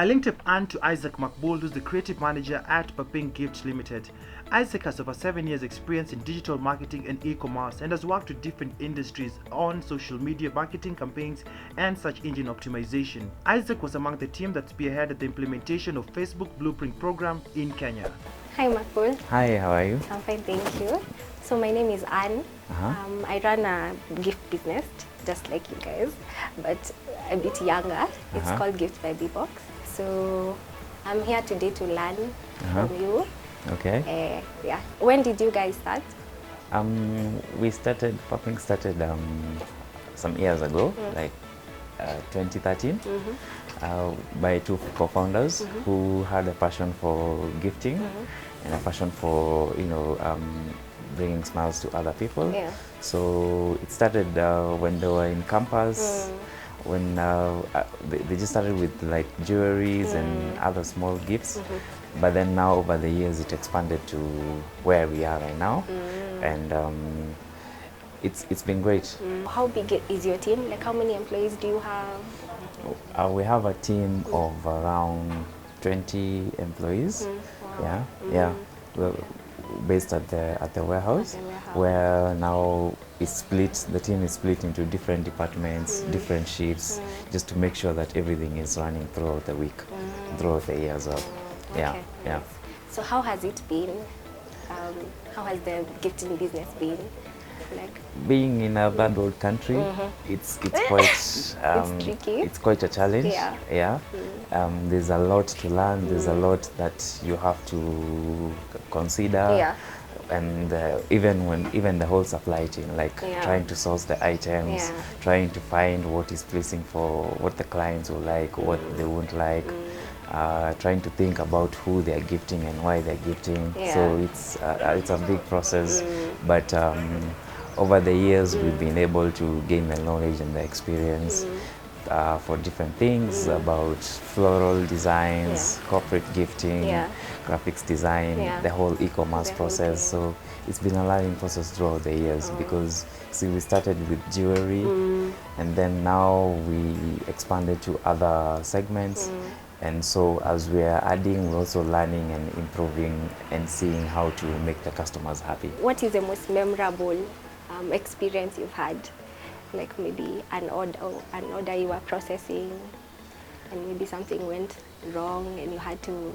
I linked up Anne to Isaac McBold, who's the creative manager at Paping Gift Limited. Isaac has over 7 years experience in digital marketing and e-commerce and has worked with different industries on social media marketing campaigns and search engine optimization. Isaac was among the team that spearheaded the implementation of Facebook Blueprint program in Kenya. Hi Makbul. Hi, how are you? I'm fine, thank you. So my name is Anne. I run a gift business, just like you guys, but a bit younger. It's called Gift by B-Box. So I'm here today to learn from you. Okay. Yeah. When did you guys start? Popping started some years ago, like 2013, by two co-founders who had a passion for gifting and a passion for, bringing smiles to other people. Yeah. So it started when they were in campus. When they just started with like jewelries and other small gifts, but then now over the years it expanded to where we are right now, and it's been great. How big is your team? Like how many employees do you have? We have a team of around 20 employees. Wow. Yeah. Well, based at the warehouse, where now it's split. The team is split into different departments, different shifts, just to make sure that everything is running throughout the week, throughout the year as well. Yeah. So how has it been? How has the gifting business been? Like being in a third world country, it's quite it's tricky. It's quite a challenge. Yeah. There's a lot to learn. There's a lot that you have to consider. Yeah. And even the whole supply chain, like trying to source the items, trying to find what is pleasing for what the clients will like, what they won't like, trying to think about who they are gifting and why they're gifting. So it's a big process, but over the years we've been able to gain the knowledge and the experience for different things about floral designs, corporate gifting, graphics design, the whole e-commerce process. So it's been a learning process throughout the years because see, we started with jewelry and then now we expanded to other segments. And so as we are adding, we're also learning and improving and seeing how to make the customers happy. What is the most memorable experience you've had? Like maybe an order you were processing and maybe something went wrong and you had to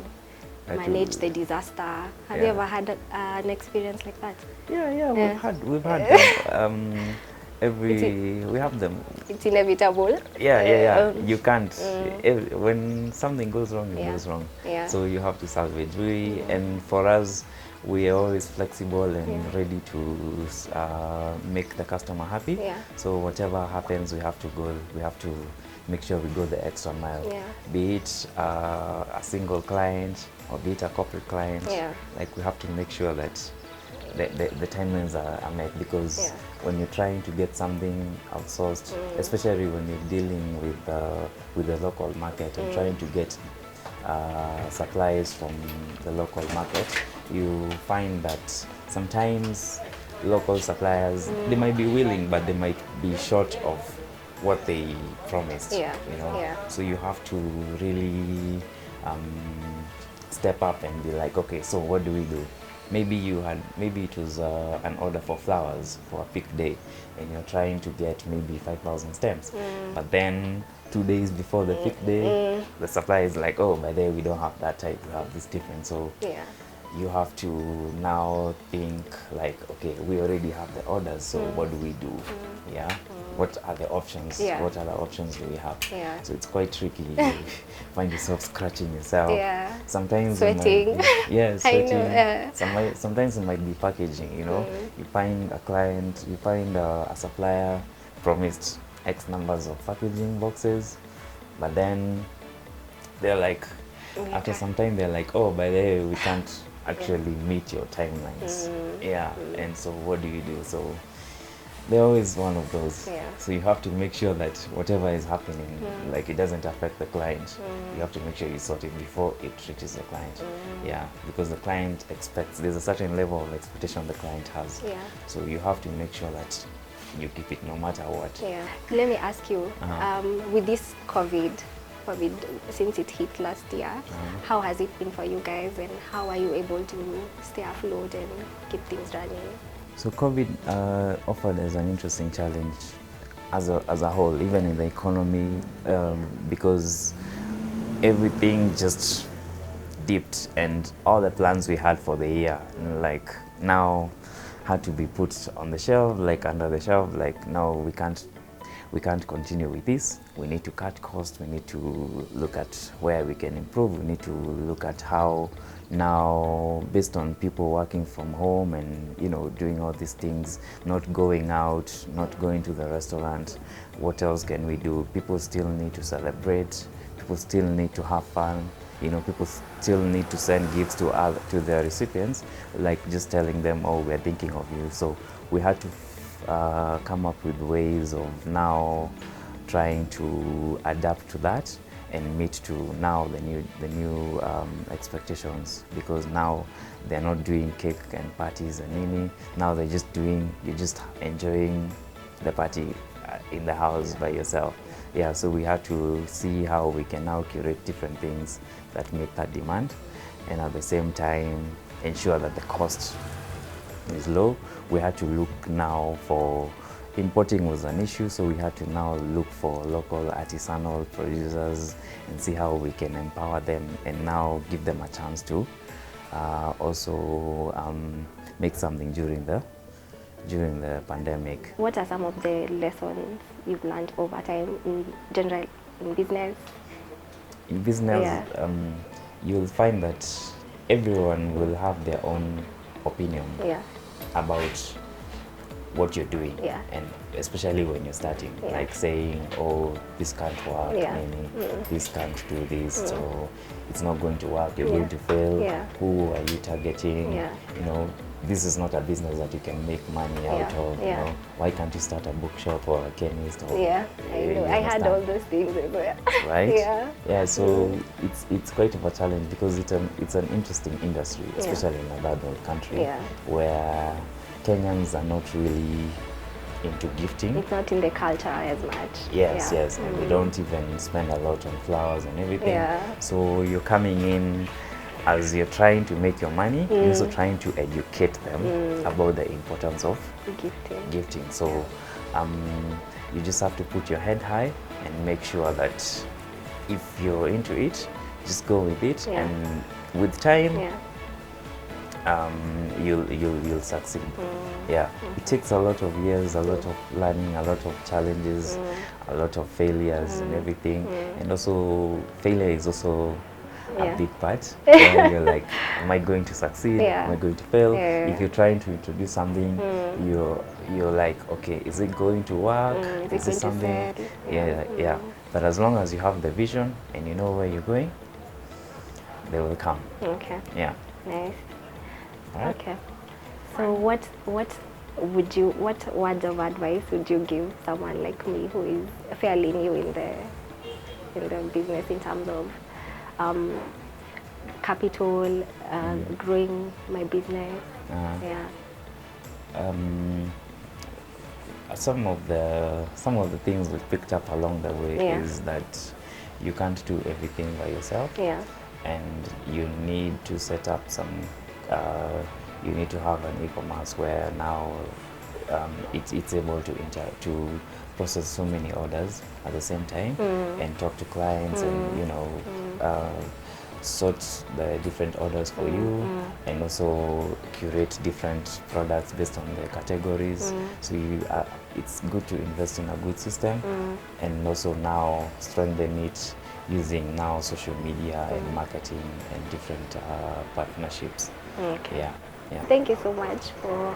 manage the disaster. Have you ever had an experience like that? Yeah. We've had we have them. It's inevitable. Yeah. You can't. When something goes wrong, it goes wrong. Yeah. So you have to salvage. And for us, we are always flexible and ready to make the customer happy. So whatever happens, we have to make sure we go the extra mile. Be it a single client or be it a corporate client. Like we have to make sure that the timelines are met, because when you're trying to get something outsourced, especially when you're dealing with the local market and trying to get supplies from the local market, you find that sometimes local suppliers, they might be willing, but they might be short of what they promised. So you have to really step up and be like, okay, so what do we do? Maybe it was an order for flowers for a peak day and you're trying to get maybe 5,000 stems, but then 2 days before the peak day, the supplier is like, oh, by the way, we don't have that type, we have this different. So you have to now think like, okay, we already have the orders, so what do we do? What are the options? What other options do we have? So it's quite tricky. You find yourself scratching yourself. Sometimes sweating. Sweating. Sometimes it might be packaging. You find a client, you find a supplier promised X numbers of packaging boxes, but then they're like, after some time they're like, oh, by the way, we can't actually meet your timelines. And so what do you do? So they're always one of those. So you have to make sure that whatever is happening, like it doesn't affect the client. You have to make sure you sort it before it reaches the client. Because the client expects, there's a certain level of expectation the client has. So you have to make sure that you keep it no matter what. Let me ask you, with this COVID, COVID, since it hit last year, how has it been for you guys, and how are you able to stay afloat and keep things running? So COVID offered us an interesting challenge as a whole, even in the economy, because everything just dipped, and all the plans we had for the year, like, now had to be put on the shelf, like under the shelf. Like, now we can't continue with this. We need to cut costs. We need to look at where we can improve. We need to look at how now, based on people working from home and, you know, doing all these things, not going out, not going to the restaurant, what else can we do? People still need to celebrate. People still need to have fun. You know, people still need to send gifts to their recipients, like just telling them, oh, we're thinking of you. So we had to come up with ways of now trying to adapt to that and meet to now the new expectations, because now they're not doing cake and parties and nini. Now you're just enjoying the party in the house by yourself. Yeah, so we had to see how we can now curate different things that meet that demand, and at the same time ensure that the cost is low. We had to look now for importing was an issue, so we had to now look for local artisanal producers and see how we can empower them and now give them a chance to also make something during the pandemic. What are some of the lessons you've learned over time in general in business? In business, Yeah. You'll find that everyone will have their own opinion Yeah. about what you're doing, Yeah. and especially when you're starting, Yeah. like saying, oh, this can't work, Yeah. this can't do this, so it's not going to work, you're Yeah. going to fail, Yeah. who are you targeting, Yeah. you know, this is not a business that you can make money out Yeah. of, you Yeah. know, why can't you start a bookshop or a chemist? Or, Yeah, I you know. I had understand? all those things as well. Right? Yeah. Yeah, so it's quite of a challenge, because it's an interesting industry, especially in a third world country, Yeah. where Kenyans are not really into gifting. It's not in the culture as much. Yes, Yeah. yes, and we don't even spend a lot on flowers and everything. Yeah. So you're coming in, as you're trying to make your money, you're also trying to educate them about the importance of gifting. So you just have to put your head high and make sure that if you're into it, just go with it, Yeah. and with time, Yeah. you'll succeed. Yeah, it takes a lot of years, a lot of learning, a lot of challenges, a lot of failures and everything. And also failure is also a big part, where you're like, am I going to succeed? Yeah. Am I going to fail? Yeah. If you're trying to introduce something, you're like, okay, is it going to work? Is it Is this going to something? sell? Yeah. But as long as you have the vision and you know where you're going, they will come. Okay. Yeah. Nice. Right. Okay. So what words of advice would you give someone like me who is fairly new in the business, in terms of capital, growing my business? Yeah. Some of the things we've picked up along the way is that you can't do everything by yourself. Yeah. And you need to set up some you need to have an e-commerce where now it's able to process so many orders at the same time and talk to clients and, you know, sort the different orders for you, and also curate different products based on the categories. So it's good to invest in a good system, and also now strengthen it using now social media and marketing and different partnerships. Okay. Yeah. Thank you so much for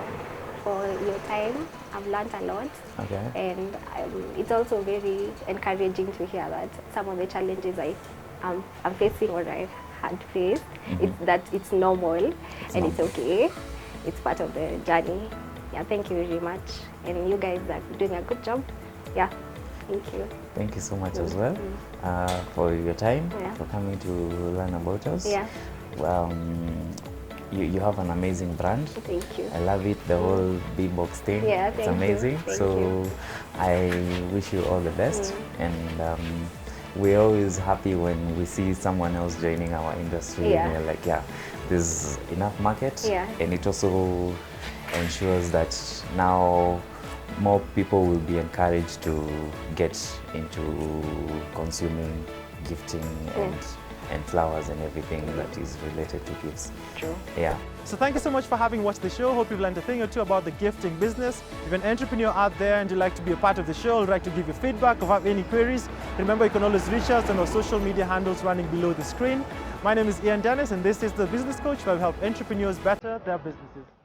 your time. I've learned a lot. Okay. And it's also very encouraging to hear that some of the challenges I'm facing, or I've had faced, it's normal, and it's okay. It's part of the journey. Yeah, thank you very much. And you guys are doing a good job. Yeah, thank you. Thank you so much as well for your time, Yeah. for coming to learn about us. Yeah. You have an amazing brand. Thank you. I love it, the whole B-Box thing. Yeah, it's thank you. amazing. Thank so you. I wish you all the best, and we're always happy when we see someone else joining our industry. Yeah. And we're like, yeah, there's enough market. Yeah. And it also ensures that now more people will be encouraged to get into consuming gifting and flowers and everything that is related to gifts. True. Yeah. So thank you so much for having watched the show. Hope you've learned a thing or two about the gifting business. If you're an entrepreneur out there and you'd like to be a part of the show, or like to give your feedback or have any queries, remember you can always reach us on our social media handles running below the screen. My name is Ian Dennis, and this is The Business Coach, where we help entrepreneurs better their businesses.